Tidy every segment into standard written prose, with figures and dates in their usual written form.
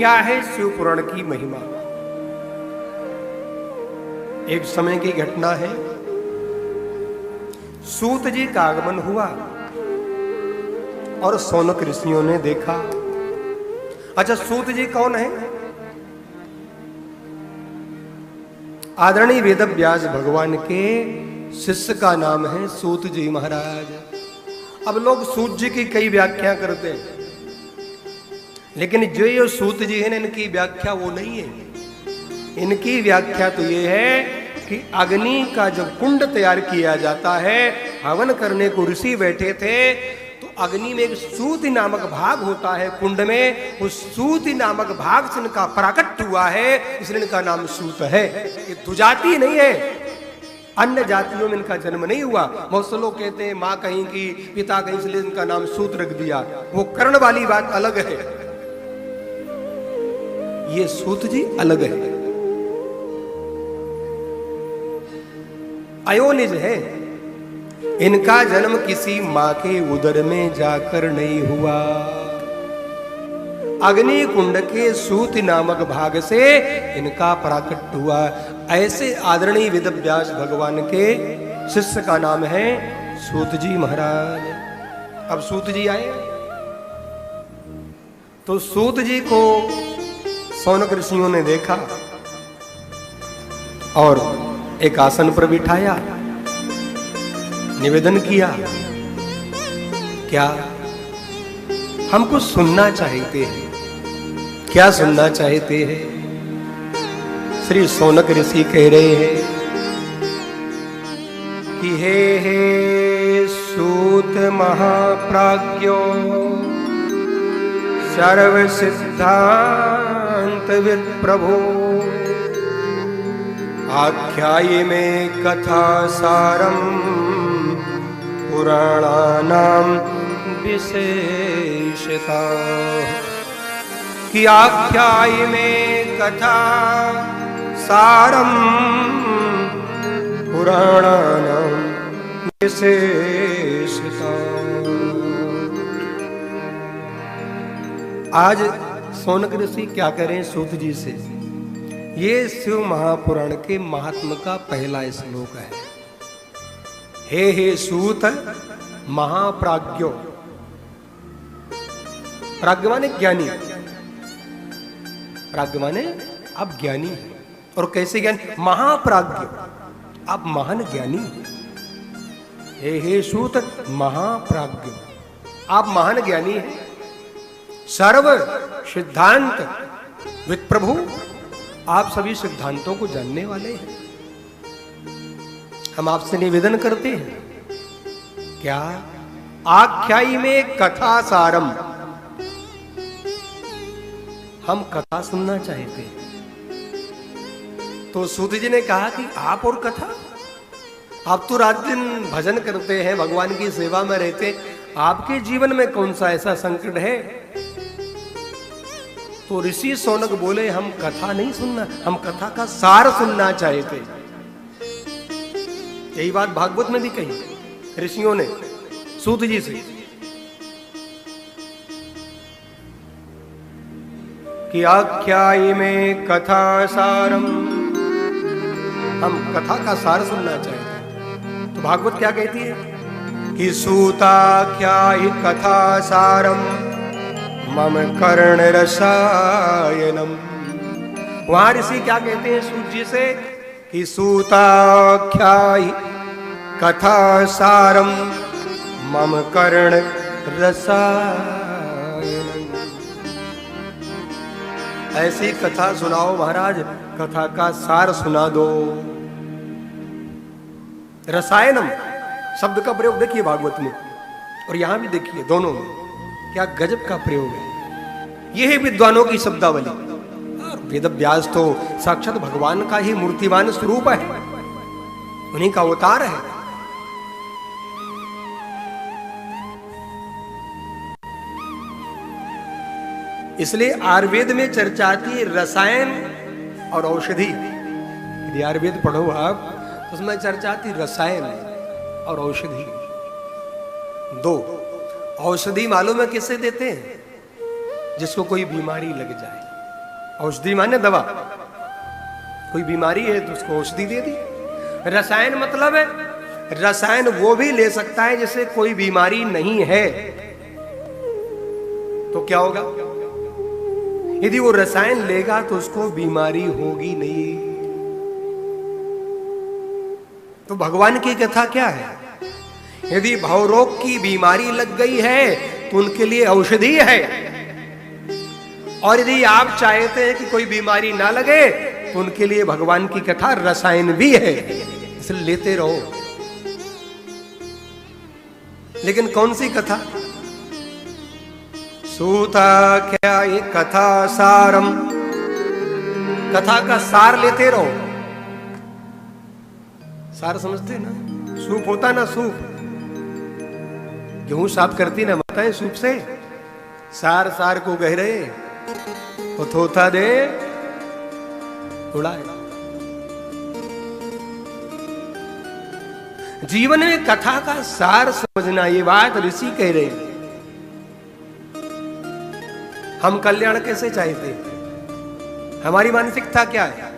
क्या है शिव पुराण की महिमा। एक समय की घटना है, सूत जी का आगमन हुआ और सौनक ऋषियों ने देखा। अच्छा, सूत जी कौन है? आदरणीय वेद व्यास भगवान के शिष्य का नाम है सूत जी महाराज। अब लोग सूत जी की कई व्याख्या करते हैं, लेकिन जो ये सूत जी है, इनकी व्याख्या वो नहीं है। इनकी व्याख्या तो ये है कि अग्नि का जब कुंड तैयार किया जाता है, हवन करने को ऋषि बैठे थे, तो अग्नि में एक सूत नामक भाग होता है कुंड में। उस सूत नामक भाग से इनका प्राकट हुआ है, इसलिए इनका नाम सूत है। ये दुजाति नहीं है, अन्य जातियों में इनका जन्म नहीं हुआ। बहुत से लोग कहते हैं माँ कहीं की, पिता कहीं, इसलिए इनका नाम सूत रख दिया। वो कर्ण वाली बात अलग है, ये सूत जी अलग है, अयोनिज है। इनका जन्म किसी मां के उदर में जाकर नहीं हुआ, अग्नि कुंड के सूत नामक भाग से इनका प्राकट हुआ। ऐसे आदरणीय वेद व्यास भगवान के शिष्य का नाम है सूत जी महाराज। अब सूत जी आए तो सूत जी को सौनक ऋषियों ने देखा और एक आसन पर बिठाया, निवेदन किया, क्या हम कुछ सुनना चाहते हैं? क्या सुनना चाहते हैं? श्री सौनक ऋषि कह रहे हैं कि हे सूत महाप्राज्ञो सर्व सिद्धांत विप्रभो, आख्यायि में कथा सारम पुराणानाम विशेषता। कि आख्यायि में कथा सारम पुराणानाम विशेषता। आज सौनक ऋषि क्या करें सूत जी से? ये शिव महापुराण के महात्म का पहला श्लोक है। हे सूत महाप्राज्ञो, प्राज्ञ माने ज्ञानी, प्राज्ञ माने आप ज्ञानी हैं। और कैसे ज्ञानी? महाप्राज्ञ, आप महान ज्ञानी। हे सूत महाप्राज्ञ, आप महान ज्ञानी हैं। सर्व सिद्धांत विप्रभु, आप सभी सिद्धांतों को जानने वाले हैं। हम आपसे निवेदन करते हैं, क्या आख्यायी में कथा सारम, हम कथा सुनना चाहते हैं। तो सूत जी ने कहा कि आप और कथा, आप तो रात दिन भजन करते हैं, भगवान की सेवा में रहते, आपके जीवन में कौन सा ऐसा संकट है? तो ऋषि सौनक बोले, हम कथा नहीं सुनना, हम कथा का सार सुनना चाहते। यही बात भागवत में भी कही ऋषियों ने सूत जी से कि आख्यायि में कथा सारम, हम कथा का सार सुनना चाहते। तो भागवत क्या कहती है कि सूताख्यायि कथा सारम मम कर्ण रसायनम। वहां ऋषि क्या कहते हैं सूत जी से कि सूताख्यायि कथा सारम मम कर्ण रसायनम। ऐसी कथा सुनाओ महाराज, कथा का सार सुना दो। रसायनम शब्द का प्रयोग देखिए भागवत में और यहां भी देखिए, दोनों में क्या गजब का प्रयोग है। यह है विद्वानों की शब्दावली। और वेद व्यास तो साक्षात भगवान का ही मूर्तिमान स्वरूप है, उन्हीं का अवतार है। इसलिए आयुर्वेद में चर्चा आती है रसायन और औषधि। यदि आयुर्वेद पढ़ो आप तो उसमें चर्चा आती रसायन और औषधि। दो औषधि मालूम है किससे देते हैं? जिसको कोई बीमारी लग जाए, औषधि माने दवा, कोई बीमारी है तो उसको औषधि दे दी। रसायन मतलब है रसायन वो भी ले सकता है जिसे कोई बीमारी नहीं है, तो क्या होगा? यदि वो रसायन लेगा तो उसको बीमारी होगी नहीं। तो भगवान की कथा क्या है? यदि भवरोग की बीमारी लग गई है तो उनके लिए औषधि है, और यदि आप चाहते हैं कि कोई बीमारी ना लगे तो उनके लिए भगवान की कथा रसायन भी है, इसलिए लेते रहो। लेकिन कौन सी कथा? सूता क्या ये कथा सारम, कथा का सार लेते रहो। सार समझते ना? सूप होता ना, सूप गेहूं साफ करती ना माताएं सूप से। सार सार को गहरे तो थोथा दे उड़ाए। जीवन में कथा का सार समझना, ये बात ऋषि कह रहे हैं। हम कल्याण कैसे चाहते हैं? हमारी मानसिकता क्या है?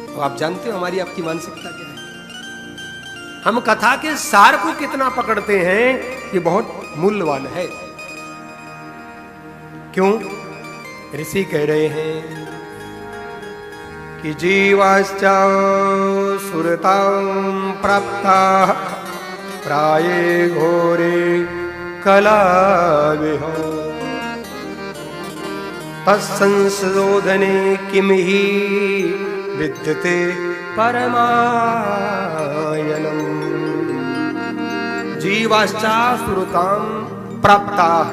तो आप जानते हो हमारी आपकी मानसिकता क्या है? हम कथा के सार को कितना पकड़ते हैं, ये बहुत मूल्यवान है। क्यों? ऋषि कह रहे हैं कि जीवाश्च सुरतां प्राप्ताः प्राये घोरे कलाविहो तत्संशोधने किम ही विद्यते परमायनम्। जीवाश्च सुरतां प्राप्ताः,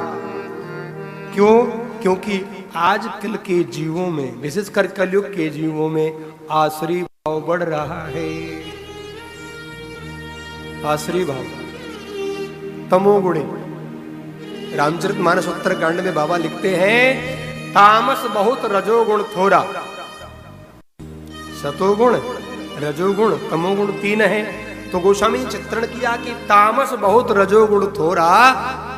क्यों? क्योंकि आजकल के जीवों में, विशेषकर कलयुग के जीवों में आसुरी भाव बढ़ रहा है। आसुरी भाव, तमोगुणी। रामचरितमानस उत्तरकांड में बाबा लिखते हैं तामस बहुत रजोगुण थोड़ा। सतोगुण, रजोगुण, तमोगुण 3 है। तो गोस्वामी ने चित्रण किया कि तामस बहुत रजोगुण थोड़ा,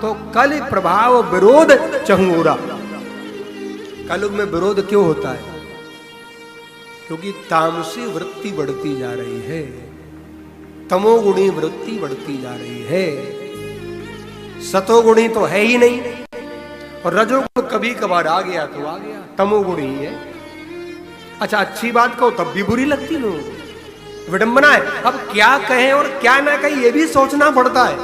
तो कल प्रभाव विरोध चहुरा। कलयुग में विरोध क्यों होता है? क्योंकि तामसी वृत्ति बढ़ती जा रही है, तमोगुणी वृत्ति बढ़ती जा रही है। सतोगुणी तो है ही नहीं, और रजोगुण कभी कभार आ गया तो आ गया, तमोगुणी ही है। अच्छा, अच्छी बात कहो तब भी बुरी लगती लोगों को, विडंबना है। अब क्या कहें और क्या ना कहें ये भी सोचना पड़ता है।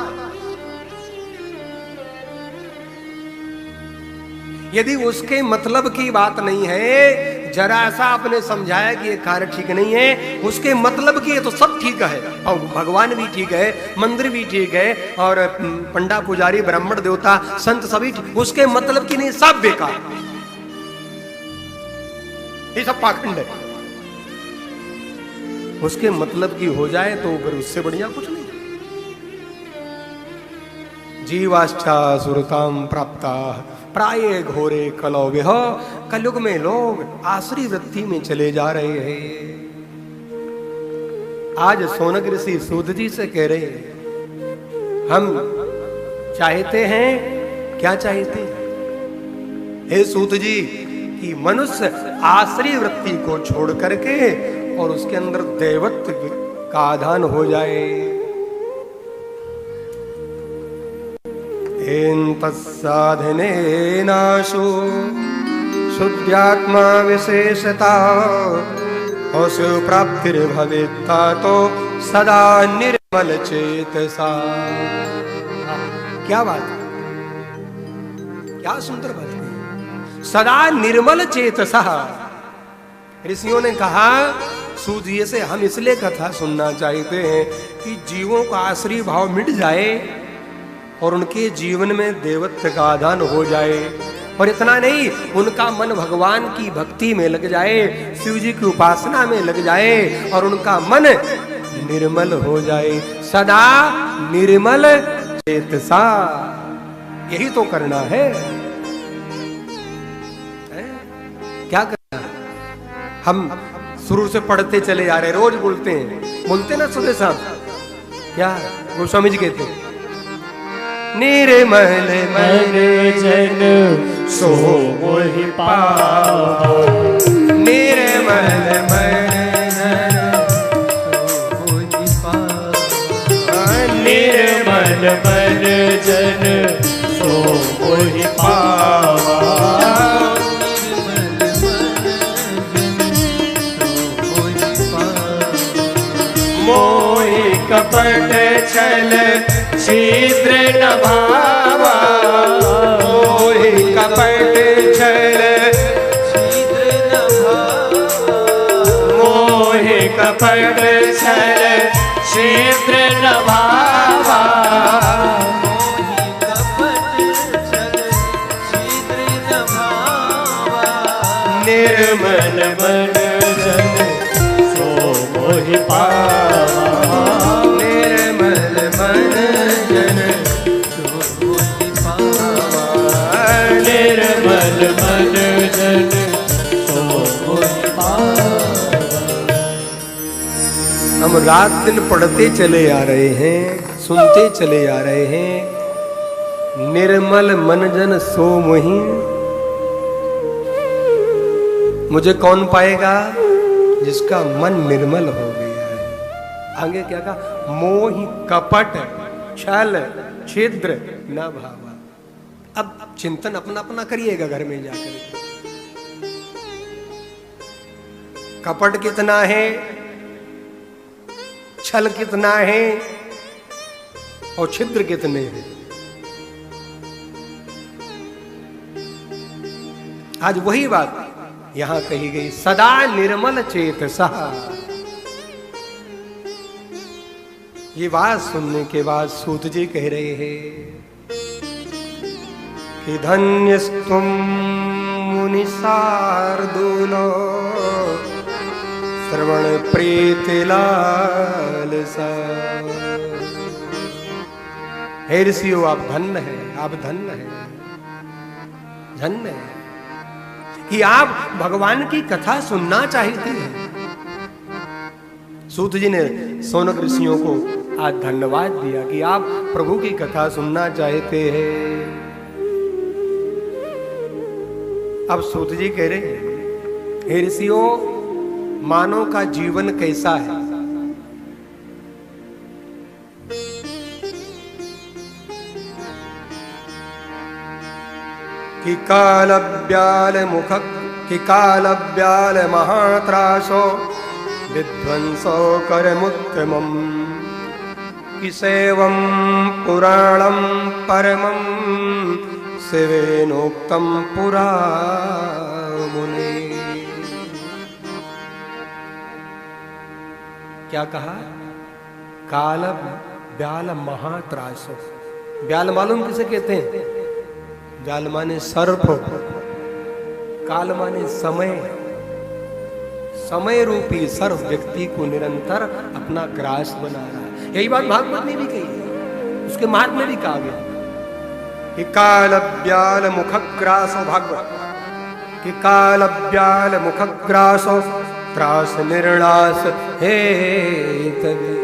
यदि उसके मतलब की बात नहीं है, जरा सा आपने समझाया कि ये कार्य ठीक नहीं है, उसके मतलब की है तो सब ठीक है, और भगवान भी ठीक है, मंदिर भी ठीक है, और पंडा पुजारी ब्राह्मण देवता संत सभी ठीक, उसके मतलब की नहीं, सब बेकार, ये सब पाखंड है। उसके मतलब की हो जाए तो फिर उससे बढ़िया कुछ नहीं। जीवाश्चा सुरताम प्राप्ता प्राये घोरे कलौविह। कलयुग में लोग आसुरी वृत्ति में चले जा रहे हैं। आज सोनक ऋषि सूत जी से कह रहे हैं, हम चाहते हैं, क्या चाहते हैं हे सूत जी, कि मनुष्य आसुरी वृत्ति को छोड़ करके और उसके अंदर देवत्व का आधान हो जाए। तत्साधने नाशो शुद्ध्यात्मा विशेषता असु प्राप्तिर्भवेत्ता तो सदा निर्मल चेतसा। क्या बात है, क्या सुंदर बात है। सदा निर्मल चेतसा। ऋषियों ने कहा सूत जी से हम इसलिए कथा सुनना चाहते हैं कि जीवों का आसुरी भाव मिट जाए और उनके जीवन में देवत्व का आधान हो जाए, और इतना नहीं, उनका मन भगवान की भक्ति में लग जाए, शिव जी की उपासना में लग जाए, और उनका मन निर्मल हो जाए। सदा निर्मल चेतसा, यही तो करना है? क्या करना है? हम शुरू से पढ़ते चले जा रहे, रोज बोलते हैं, बोलते ना सुबह शाम, क्या गोस्वामी जी कहते हैं, निर्मल मन जन सो मोहि पावा। निर्मल मन सो मोहि पावा। निर्मल मन जन सो मोहि पावा। मोहि कपट छल छिद्र न भावा। मोहि कपट छल छिद्र न भावा। मोहि कपट छल छिद्र न भावा। निर्मल मन जन सो मोहि पावा। निर्मल मन जन सो मोहि पावा। निर्मल मन जन सो मोहि पावा। हम रात दिन पढ़ते चले आ रहे हैं, सुनते चले आ रहे हैं। निर्मल मन जन सो मोहि। मुझे कौन पाएगा? जिसका मन निर्मल हो गया है। आगे क्या कहा? मोहि कपट छल छिद्र न भावा। अब चिंतन अपना अपना करिएगा घर में जाकर। कपट कितना है, छल कितना है और छिद्र कितने हैं। आज वही बात यहां कही गई, सदा निर्मल चेतसा। ये बात सुनने के बाद सूत जी कह रहे हैं कि धन्यस्तुम मुनि शार्दूलो श्रवण प्रीति लालसा। हे ऋषियों, आप धन्य हैं, आप धन्य हैं, धन्य हैं कि आप भगवान की कथा सुनना चाहते हैं। सूत जी ने शौनक ऋषियों को आज धन्यवाद दिया कि आप प्रभु की कथा सुनना चाहते हैं। अब सूत जी कह रहे हैं, हे ऋषियों, मानव का जीवन कैसा है? कि कालव्याल महात्रासो विध्वंसो करमुत्तमम्। कि सेवं पुराणं परमं शिवेनोक्तं पुरा मुने। क्या कहा? काल व्याल महात्रासो। व्याल मालूम किसे कहते हैं? व्याल माने सर्प, काल माने समय। समय रूपी सर्प व्यक्ति को निरंतर अपना ग्रास बना रहा है। यही बात भागवत ने भी कही है, उसके मार्ग में भी कहा गया कि काल व्याल मुखग्रासो। भागवत कि काल व्याल मुखग्रासो त्रास निर्णास हे तवे।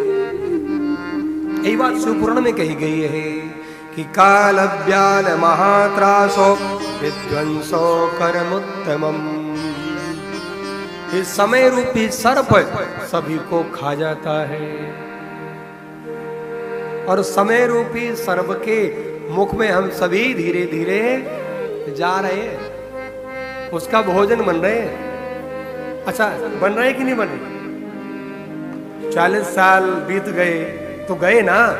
यही बात शिवपुराण में कही गई है कि काल व्याल महात्रासो विध्वंसो करमुत्तमम्। इस समय रूपी सर्प सभी को खा जाता है और समय रूपी सर्प के मुख में हम सभी धीरे धीरे जा रहे हैं, उसका भोजन बन रहे हैं। अच्छा, बन रहे कि नहीं बन रहे? 40 साल बीत गए तो गए ना,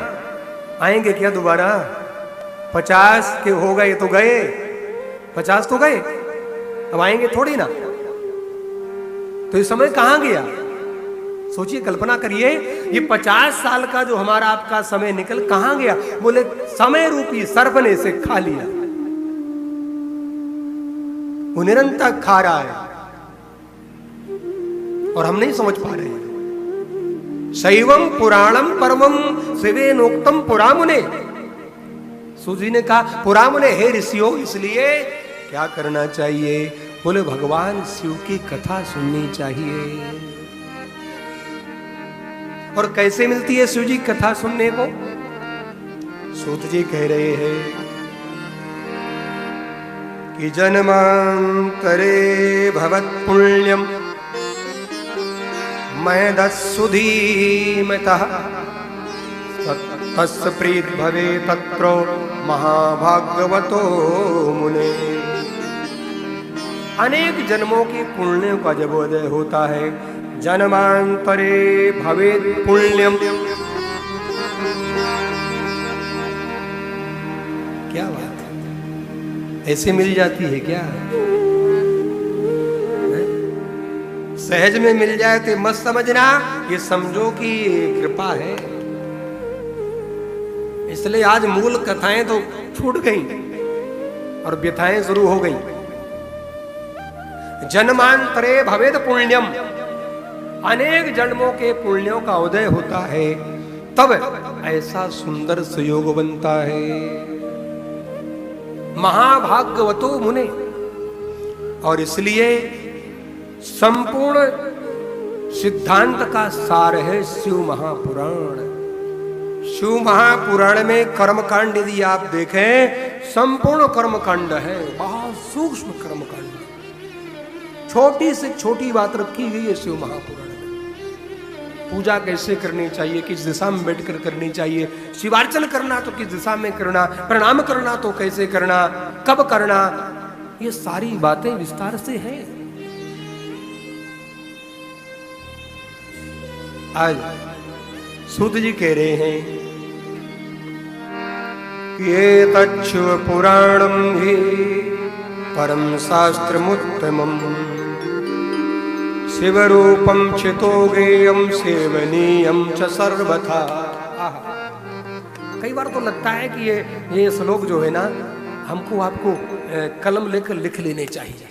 आएंगे क्या दोबारा? 50 के हो गए तो गए, 50 तो गए, अब आएंगे थोड़ी ना। तो ये समय कहां गया? सोचिए, कल्पना करिए, ये 50 साल का जो हमारा आपका समय निकल कहां गया? बोले समय रूपी सर्प ने इसे खा लिया। वो निरंतर खा रहा है और हम नहीं समझ पा रहे हैं। शैवम पुराणम परमम शिवेनोक्तम पुरामुने। सूजी ने कहा पुरामुने, हे ऋषियों, इसलिए क्या करना चाहिए? बोले भगवान शिव की कथा सुननी चाहिए। और कैसे मिलती है शिव जी कथा सुनने को? सूत जी कह रहे हैं कि जन्मांतरे भवत् पुण्यम मैदस्सुधीमतः तस्य प्रीत भवे तत्र महाभागवतो मुने। अनेक जन्मों की पुण्य का जब उदय होता है, जन्मांतरे भवेत् पुण्यम, क्या बात है, ऐसे मिल जाती है क्या? सहज में मिल जाए तो मत समझना, ये समझो कि कृपा है। इसलिए आज मूल कथाएं तो छूट गई और व्यथाएं शुरू हो गई। जन्मांतरे भवेद पुण्यम, अनेक जन्मों के पुण्यों का उदय होता है, तब ऐसा सुंदर सुयोग बनता है। महाभागवतो मुने, और इसलिए संपूर्ण सिद्धांत का सार है शिव महापुराण। शिव महापुराण में कर्मकांड यदि आप देखें, संपूर्ण कर्मकांड है, बहुत सूक्ष्म कर्मकांड, छोटी से छोटी बात रखी गई है शिव महापुराण में। पूजा कैसे करनी चाहिए, किस दिशा में बैठकर करनी चाहिए, शिवार्चन करना तो किस दिशा में करना, प्रणाम करना तो कैसे करना, कब करना, ये सारी बातें विस्तार से हैं। आज सूत जी कह रहे हैं कि ये तच्छु पुराणम ही परम शास्त्रमुत्तमम शिवरूपम चितो गेयम सेवनीयम च सर्वथा। कई बार तो लगता है कि ये श्लोक जो है ना, हमको आपको कलम लेकर लिख लेने चाहिए।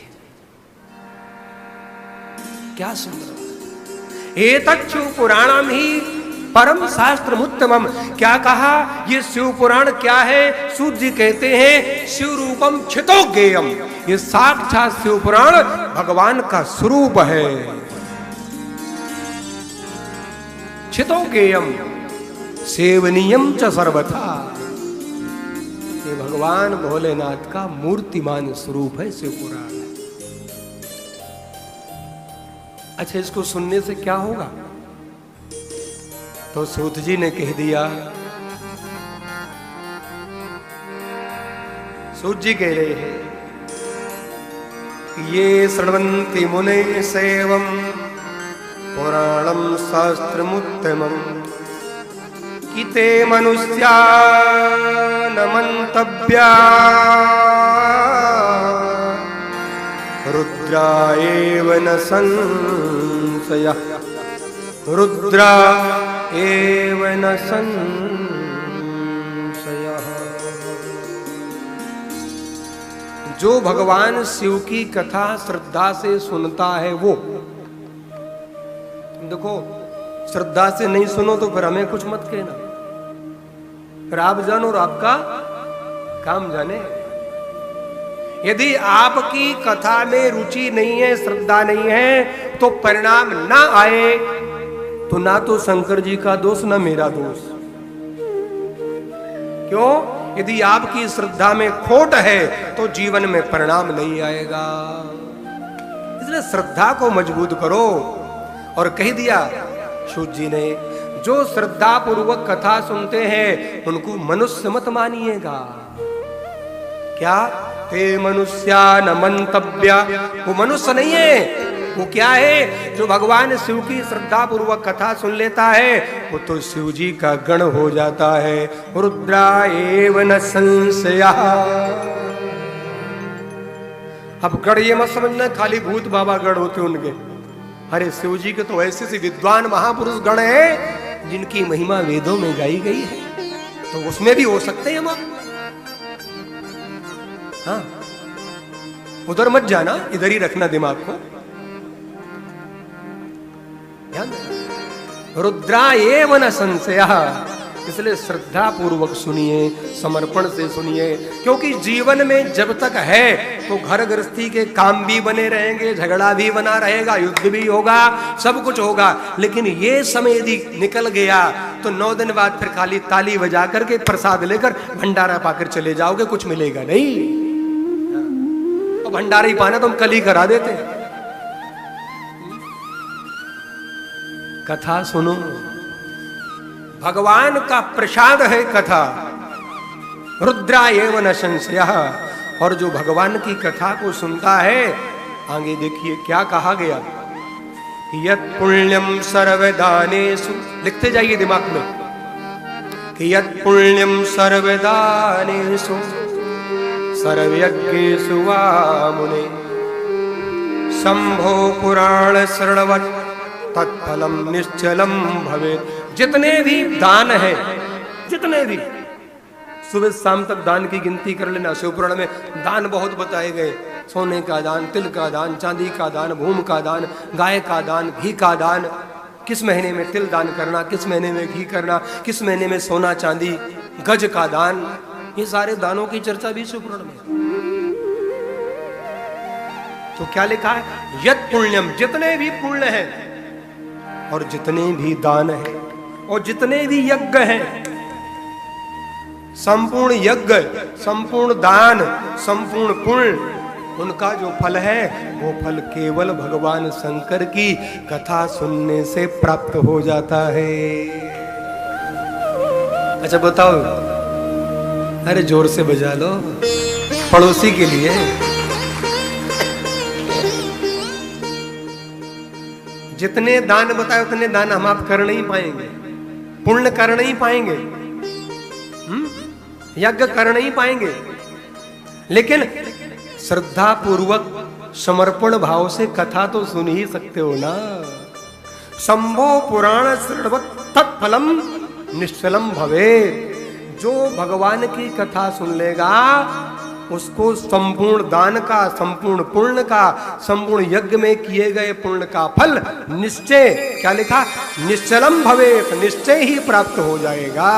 क्या सुंदर, एतच्छु पुराणम ही परम शास्त्रमुत्तमम। क्या कहा, ये शिव पुराण क्या है? सूत जी कहते हैं शिव रूपम छितो गेयम, ये साक्षात शिव पुराण भगवान का स्वरूप है। छितो गेयम सेवनीयम च सर्वथा, ये भगवान भोलेनाथ का मूर्तिमान स्वरूप है शिव पुराण। अच्छा, इसको सुनने से क्या होगा? तो सूत जी ने कह दिया, सूत जी कह रहे हैं ये शृण्वन्ति मुने सेवम पुराणम शास्त्रमुत्तमम कि ते मनुष्या न मंतव्या रुद्रा एव न संशयः, रुद्रा एव न संशयः। जो भगवान शिव की कथा श्रद्धा से सुनता है वो, देखो श्रद्धा से नहीं सुनो तो फिर हमें कुछ मत कहना, फिर आप जानो और आपका काम जाने। यदि आपकी कथा में रुचि नहीं है, श्रद्धा नहीं है, तो परिणाम ना आए तो ना तो शंकर जी का दोष ना मेरा दोष। क्यों? यदि आपकी श्रद्धा में खोट है तो जीवन में परिणाम नहीं आएगा। इसलिए श्रद्धा को मजबूत करो। और कह दिया सूत जी ने, जो श्रद्धा पूर्वक कथा सुनते हैं उनको मनुष्य मत मानिएगा। क्या? ते मनुष्या न मंतव्या, वो मनुष्य नहीं है, वो क्या है? जो भगवान शिव की श्रद्धा पूर्वक कथा सुन लेता है वो तो शिव जी का गण हो जाता है। रुद्रा एव न संशयः। अब गण ये मत समझना खाली भूत बाबा गण होते उनके, अरे शिव जी के तो ऐसे से विद्वान महापुरुष गण है जिनकी महिमा वेदों में गाई गई है, तो उसमें भी हो सकते हैं हम। हाँ, उधर मत जाना, इधर ही रखना दिमाग को। ध्यान, रुद्रा एव न संशयः इसलिए श्रद्धा पूर्वक सुनिए, समर्पण से सुनिए, क्योंकि जीवन में जब तक है तो घर गृहस्थी के काम भी बने रहेंगे, झगड़ा भी बना रहेगा, युद्ध भी होगा, सब कुछ होगा। लेकिन ये समय यदि निकल गया तो 9 दिन बाद फिर खाली ताली बजा करके प्रसाद लेकर भंडारा पाकर चले जाओगे, कुछ मिलेगा नहीं। तो भंडारा ही पाना तो हम कल ही करा देते। कथा सुनो, भगवान का प्रसाद है कथा। रुद्रा एवं न संशयः। और जो भगवान की कथा को सुनता है, आगे देखिए क्या कहा गया, यत् पुण्यम सर्वदानेषु, लिखते जाइए दिमाग में, कि यत् पुण्यम सर्वदानेषु सर्वयज्ञेषु वा मुने शंभो पुराण श्रवणवत् तत्फलम निश्चलम भवेत्। जितने भी दान है, जितने भी, सुबह शाम तक दान की गिनती कर लेना। शिवपुराण में दान बहुत बताए गए, सोने का दान, तिल का दान, चांदी का दान, भूमि का दान, गाय का दान, घी का दान, किस महीने में तिल दान करना, किस महीने में घी करना, किस महीने में सोना चांदी, गज का दान, ये सारे दानों की चर्चा भी शिवपुराण में। तो क्या लिखा है, यत् पुण्यम, जितने भी पुण्य है और जितने भी दान है और जितने भी यज्ञ हैं, संपूर्ण यज्ञ, संपूर्ण दान, संपूर्ण पुण्य, उनका जो फल है वो फल केवल भगवान शंकर की कथा सुनने से प्राप्त हो जाता है। अच्छा बताओ, अरे जोर से बजा लो पड़ोसी के लिए। जितने दान बताए उतने दान हम आप कर नहीं पाएंगे, पुण्य कर नहीं पाएंगे, यज्ञ कर नहीं पाएंगे, लेकिन श्रद्धा पूर्वक समर्पण भाव से कथा तो सुन ही सकते हो ना। शंभो पुराण श्रवणवत् तत्फलम निश्चलम भवेत्। जो भगवान की कथा सुन लेगा उसको संपूर्ण दान का, संपूर्ण पुण्य का, संपूर्ण यज्ञ में किए गए पुण्य का फल निश्चय, क्या लिखा, निश्चलम भवेत्, निश्चय ही प्राप्त हो जाएगा।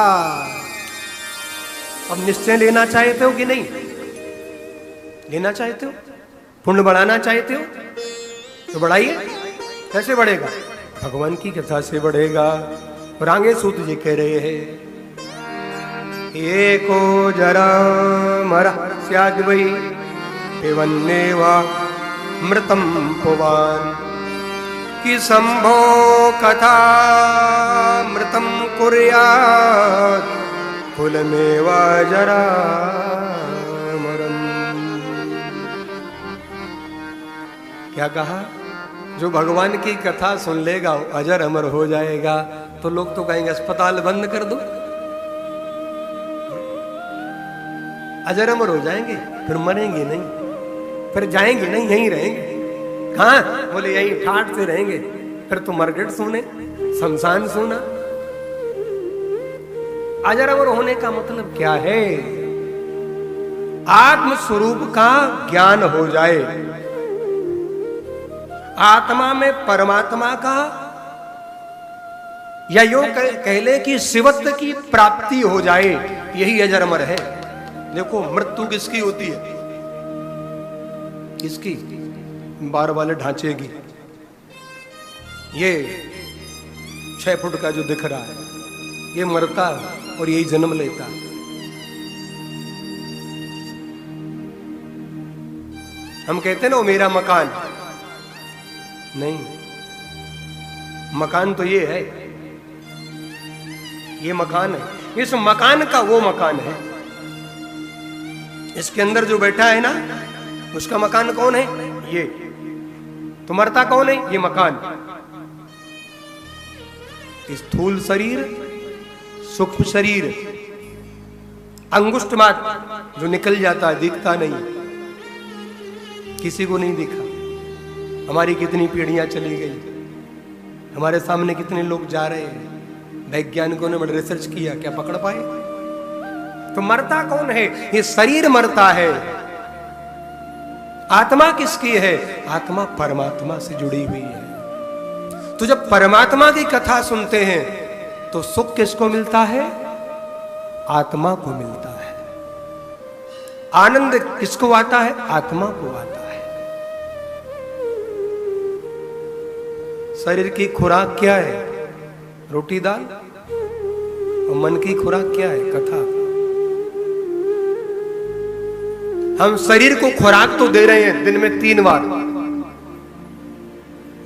अब निश्चय लेना चाहते हो कि नहीं लेना चाहते हो? पुण्य बढ़ाना चाहते हो तो बढ़ाइए। कैसे बढ़ेगा? भगवान की कथा से बढ़ेगा। और आगे सूत जी कह रहे हैं, एको जरा मरा स्याद् वै पिबन्नेवा मृतम पुवान, कि शंभो कथा मृतम कुर्यात् कुलमेवा जरा मरम। क्या कहा? जो भगवान की कथा सुन लेगा अजर अमर हो जाएगा। तो लोग तो कहेंगे अस्पताल बंद कर दो, अजर अमर हो जाएंगे, फिर मरेंगे नहीं, फिर जाएंगे नहीं, यहीं रहेंगे। कहाँ? बोले यहीं ठाठ से रहेंगे। फिर तो मरगट सुने, शमशान सुना। अजर अमर होने का मतलब क्या है? आत्म स्वरूप का ज्ञान हो जाए, आत्मा में परमात्मा का, या यूं कह ले कि शिवत्व की प्राप्ति हो जाए, यही अजर अमर है। देखो मृत्यु किसकी होती है? किसकी? बार वाले ढांचे की। ये 6 फुट का जो दिख रहा है ये मरता और यही जन्म लेता। हम कहते हैं ना मेरा मकान, नहीं, मकान तो ये है, ये मकान है, इस मकान का वो मकान है। इसके अंदर जो बैठा है ना उसका मकान कौन है? ये। तो मरता कौन है? ये मकान। स्थूल शरीर, सूक्ष्म शरीर, अंगुष्ठ मात्र जो निकल जाता है, दिखता नहीं, किसी को नहीं दिखा। हमारी कितनी पीढ़ियां चली गई, हमारे सामने कितने लोग जा रहे हैं, वैज्ञानिकों ने बड़ा रिसर्च किया, क्या पकड़ पाए? तो मरता कौन है? ये शरीर मरता है। आत्मा किसकी है? आत्मा परमात्मा से जुड़ी हुई है। तो जब परमात्मा की कथा सुनते हैं तो सुख किसको मिलता है? आत्मा को मिलता है। आनंद किसको आता है? आत्मा को आता है। शरीर की खुराक क्या है? रोटी दाल। और मन की खुराक क्या है? कथा। हम शरीर को खुराक तो दे रहे हैं दिन में 3 बार,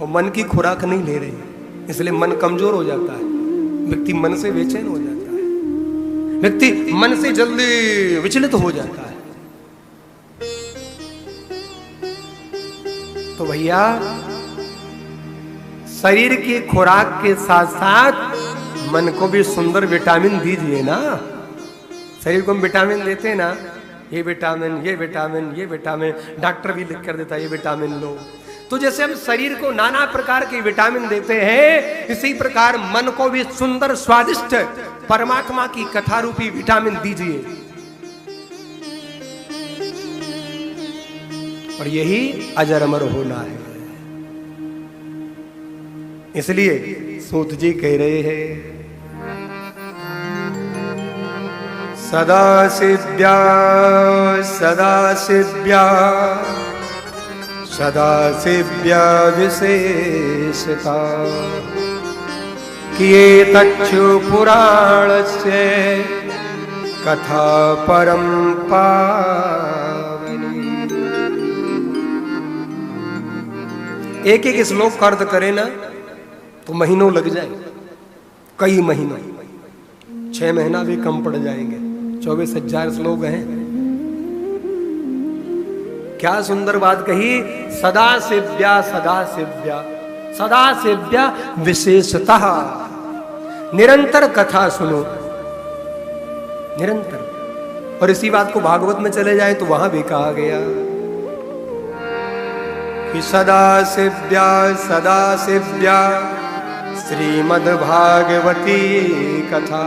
और मन की खुराक नहीं ले रहे हैं, इसलिए मन कमजोर हो जाता है। व्यक्ति मन से बेचैन हो जाता है, व्यक्ति मन से जल्दी विचलित हो जाता है। तो भैया शरीर की खुराक के साथ साथ मन को भी सुंदर विटामिन दीजिए ना। शरीर को हम विटामिन देते हैं ना, ये विटामिन, ये विटामिन, ये विटामिन, डॉक्टर भी लिख कर देता है ये विटामिन लो। तो जैसे हम शरीर को नाना प्रकार के विटामिन देते हैं, इसी प्रकार मन को भी सुंदर स्वादिष्ट परमात्मा की कथा रूपी विटामिन दीजिए। और यही अजर अमर होना है। इसलिए सूत जी कह रहे हैं, सदा शिव्या सदा शिव्या सदा शिव्या विशेषता किए तच्छु पुराण से कथा परम पावनी। एक एक श्लोक का अर्थ करे ना तो महीनों लग जाए, कई महीनों, 6 महीना भी कम पड़ जाएंगे। 24,000 श्लोक हैं। क्या सुंदर बात कही, सदा सेव्या सदा सेव्या सदा सेव्या विशेषतः। निरंतर कथा सुनो, निरंतर। और इसी बात को भागवत में चले जाए तो वहां भी कहा गया कि सदा सेव्या श्रीमद् भागवती कथा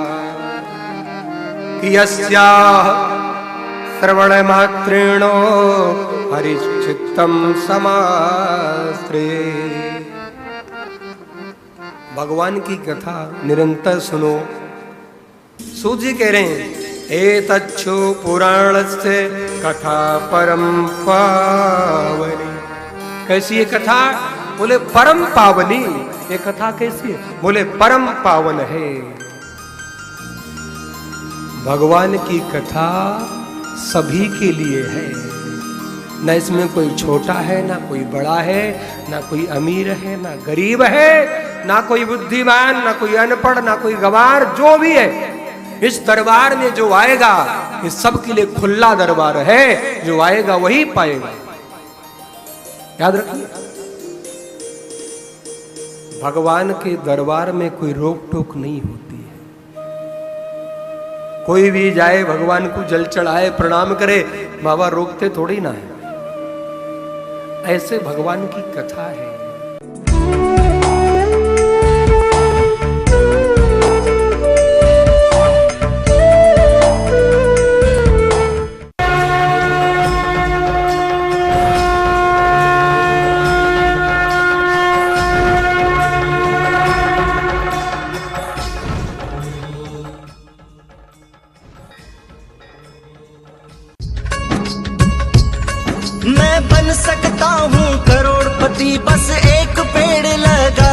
कि यस्याः श्रवण मात्रेणो हरिश्चित्तम समास्त्रे। भगवान की कथा निरंतर सुनो। सूत जी कह रहे हैं, एतच्छु पुराणस्य कथा परम पावनी। कैसी ये कथा? बोले परम पावनी। ये कथा कैसी है? बोले परम पावन है। भगवान की कथा सभी के लिए है, न इसमें कोई छोटा है, ना कोई बड़ा है, ना कोई अमीर है, ना गरीब है, ना कोई बुद्धिमान, ना कोई अनपढ़, ना कोई गवार। जो भी है इस दरबार में जो आएगा, इस सब के लिए खुला दरबार है। जो आएगा वही पाएगा। याद रखिए, भगवान के दरबार में कोई रोक टोक नहीं होती है। कोई भी जाए भगवान को जल चढ़ाए, प्रणाम करे, बाबा रोकते थोड़ी ना है। ऐसे भगवान की कथा है। मैं बन सकता हूँ करोड़पति, बस एक पेड़ लगा